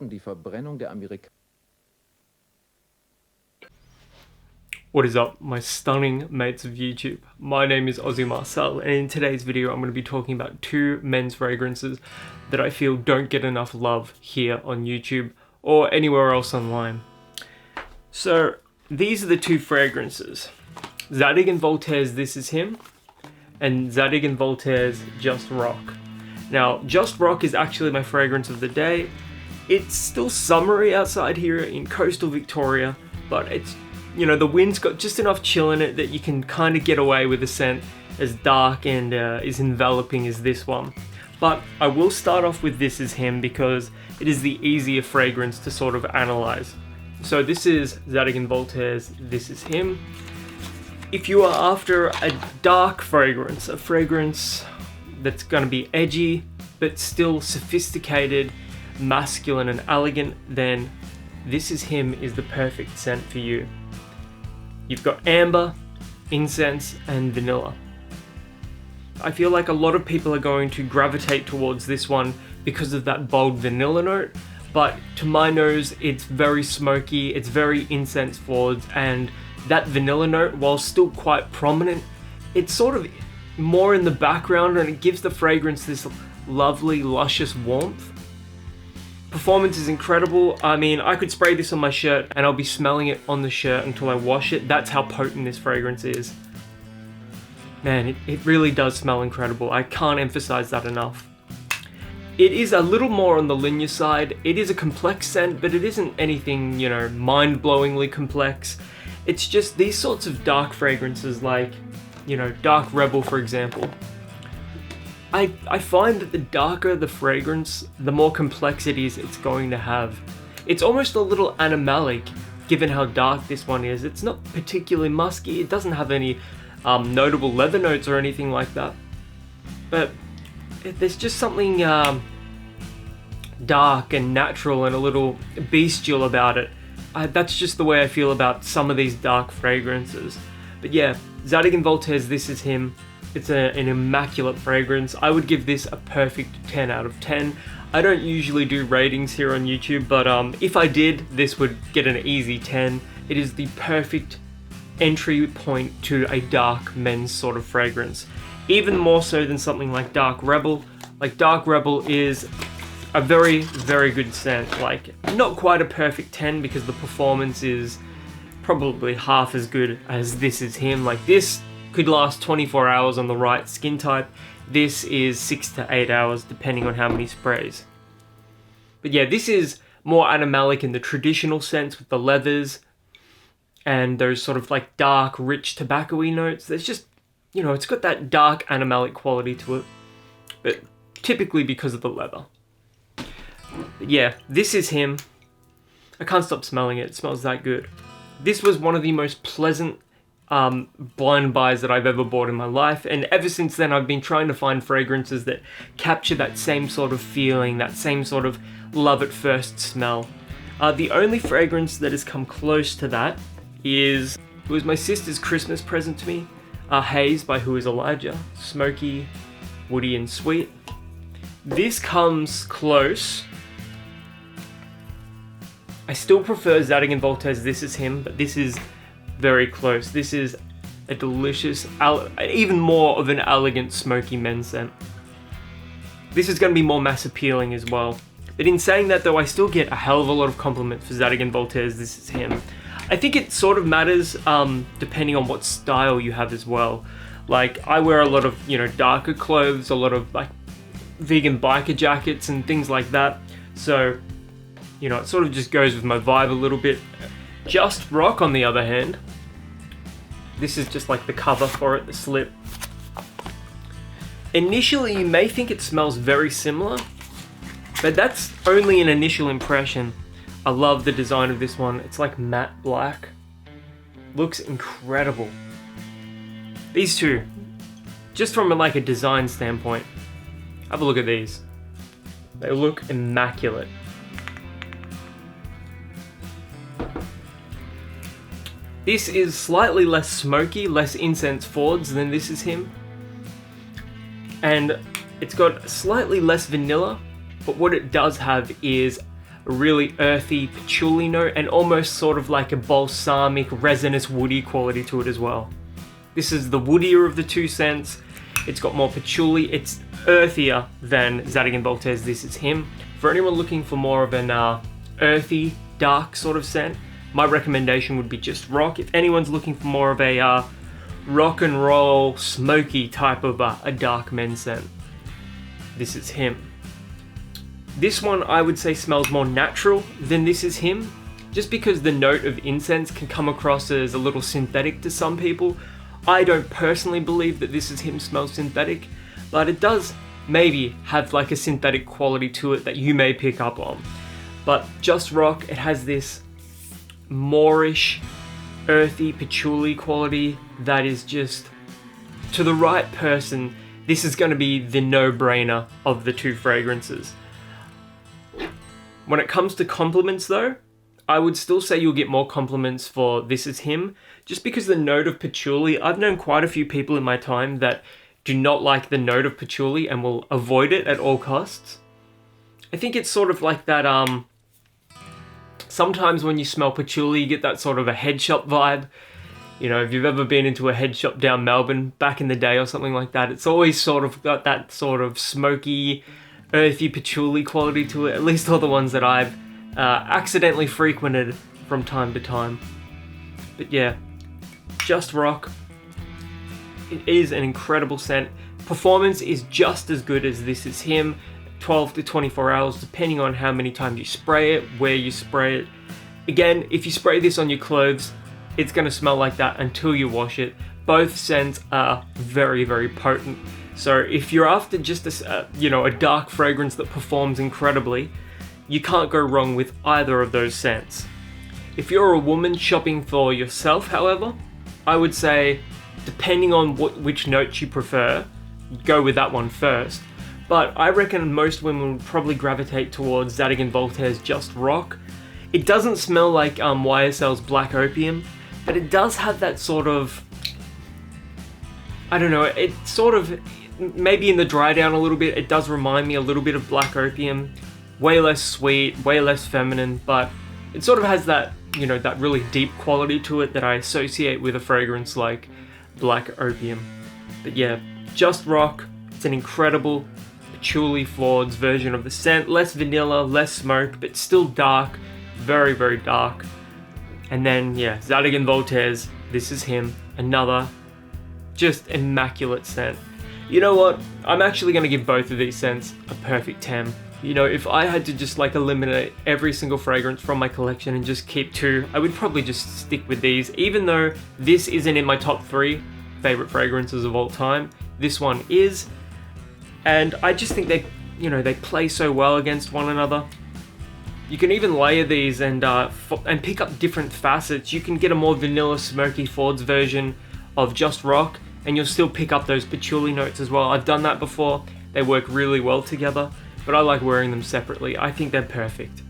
die Verbrennung der Amerikaner. What is up, my stunning mates of YouTube? My name is Aussie Marcel, and in today's video I'm going to be talking about two men's fragrances that I feel don't get enough love here on YouTube or anywhere else online. So these are the two fragrances. Zadig & Voltaire's This Is Him and Zadig & Voltaire's Just Rock. Now, Just Rock is actually my fragrance of the day. It's still summery outside here in coastal Victoria, but it's, you know, the wind's got just enough chill in it that you can kind of get away with a scent as dark and as enveloping as this one. But I will start off with This Is Him because it is the easier fragrance to sort of analyze. So this is Zadig & Voltaire's This Is Him. If you are after a dark fragrance, a fragrance that's going to be edgy but still sophisticated, masculine and elegant, then This Is Him is the perfect scent for you. You've got amber, incense and vanilla. I feel like a lot of people are going to gravitate towards this one because of that bold vanilla note, but to my nose it's very smoky, it's very incense forward, and that vanilla note, while still quite prominent, it's sort of more in the background and it gives the fragrance this lovely luscious warmth. Performance is incredible. I mean, I could spray this on my shirt and I'll be smelling it on the shirt until I wash it. That's how potent this fragrance is. Man, it really does smell incredible. I can't emphasize that enough. It is a little more on the linear side. It is a complex scent, but it isn't anything, you know, mind-blowingly complex. It's just these sorts of dark fragrances like, you know, Dark Rebel, for example. I find that the darker the fragrance, the more complexity it's going to have. It's almost a little animalic, given how dark this one is. It's not particularly musky, it doesn't have any notable leather notes or anything like that. But there's just something dark and natural and a little bestial about it. That's just the way I feel about some of these dark fragrances. But yeah, Zadig & Voltaire's This Is Him. It's an immaculate fragrance. I would give this a perfect 10 out of 10. I don't usually do ratings here on YouTube, but if I did, this would get an easy 10. It is the perfect entry point to a dark men's sort of fragrance. Even more so than something like Dark Rebel. Like Dark Rebel is a very, very good scent. Like, not quite a perfect 10 because the performance is probably half as good as This Is Him. Like, this could last 24 hours on the right skin type. This is 6 to 8 hours depending on how many sprays. But yeah, this is more animalic in the traditional sense with the leathers and those sort of like dark, rich tobacco-y notes. There's just, you know, it's got that dark animalic quality to it, but typically because of the leather. But yeah, This Is Him. I can't stop smelling it. It smells that good. This was one of the most pleasant blind buys that I've ever bought in my life, and ever since then I've been trying to find fragrances that capture that same sort of feeling, that same sort of love at first smell. The only fragrance that has come close to that it was my sister's Christmas present to me, Haze by Who Is Elijah. Smoky, woody and sweet. This comes close. I still prefer Zadig & Voltaire's This Is Him, but this is very close. This is a delicious, even more of an elegant smoky men's scent. This is going to be more mass appealing as well. But in saying that though, I still get a hell of a lot of compliments for Zadig & Voltaire's This Is Him. I think it sort of matters depending on what style you have as well. Like, I wear a lot of, you know, darker clothes, a lot of like vegan biker jackets and things like that. So, you know, it sort of just goes with my vibe a little bit. Just Rock, on the other hand, this is just like the cover for it, the slip. Initially, you may think it smells very similar, but that's only an initial impression. I love the design of this one. It's like matte black. Looks incredible. These two, just from like a design standpoint, have a look at these. They look immaculate. This is slightly less smoky, less incense forwards than This Is Him. And it's got slightly less vanilla, but what it does have is a really earthy patchouli note, and almost sort of like a balsamic, resinous, woody quality to it as well. This is the woodier of the two scents. It's got more patchouli. It's earthier than Zadig & Voltaire's This Is Him. For anyone looking for more of an earthy, dark sort of scent, my recommendation would be Just Rock. If anyone's looking for more of a rock and roll, smoky type of a dark men's scent, This Is Him. This one I would say smells more natural than This Is Him, just because the note of incense can come across as a little synthetic to some people. I don't personally believe that This Is Him smells synthetic, but it does maybe have like a synthetic quality to it that you may pick up on. But Just Rock, it has this moreish, earthy, patchouli quality that is just, to the right person, this is going to be the no-brainer of the two fragrances. When it comes to compliments though, I would still say you'll get more compliments for This Is Him, just because the note of patchouli, I've known quite a few people in my time that do not like the note of patchouli and will avoid it at all costs. I think it's sort of like that, sometimes when you smell patchouli, you get that sort of a head shop vibe. You know, if you've ever been into a head shop down Melbourne back in the day or something like that, it's always sort of got that sort of smoky, earthy patchouli quality to it, at least all the ones that I've accidentally frequented from time to time. But yeah, Just Rock, it is an incredible scent. Performance is just as good as This Is Him, 12 to 24 hours depending on how many times you spray it, where you spray it. Again, if you spray this on your clothes, it's going to smell like that until you wash it. Both scents are very, very potent. So if you're after just a dark fragrance that performs incredibly, you can't go wrong with either of those scents. If you're a woman shopping for yourself, however, I would say, depending on which notes you prefer, go with that one first. But I reckon most women would probably gravitate towards Zadig & Voltaire's Just Rock. It doesn't smell like YSL's Black Opium, but it does have that sort of, I don't know, it sort of, maybe in the dry down a little bit, it does remind me a little bit of Black Opium. Way less sweet, way less feminine, but it sort of has that, you know, that really deep quality to it that I associate with a fragrance like Black Opium. But yeah, Just Rock, it's an incredible patchouli florals version of the scent. Less vanilla, less smoke, but still dark, very, very dark. And then yeah, Zadig & Voltaire's This Is Him, another just immaculate scent. You know what? I'm actually going to give both of these scents a perfect 10. You know, if I had to just like eliminate every single fragrance from my collection and just keep two, I would probably just stick with these. Even though this isn't in my top 3 favorite fragrances of all time, this one is. And I just think they play so well against one another. You can even layer these and pick up different facets. You can get a more vanilla, smoky Ford's version of Just Rock, and you'll still pick up those patchouli notes as well. I've done that before. They work really well together, but I like wearing them separately. I think they're perfect.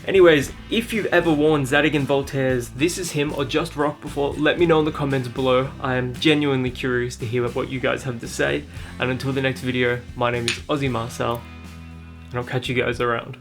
Anyways, if you've ever worn Zadig & Voltaire's This Is Him or Just Rock before, let me know in the comments below. I am genuinely curious to hear what you guys have to say. And until the next video, my name is Aussie Marcel, and I'll catch you guys around.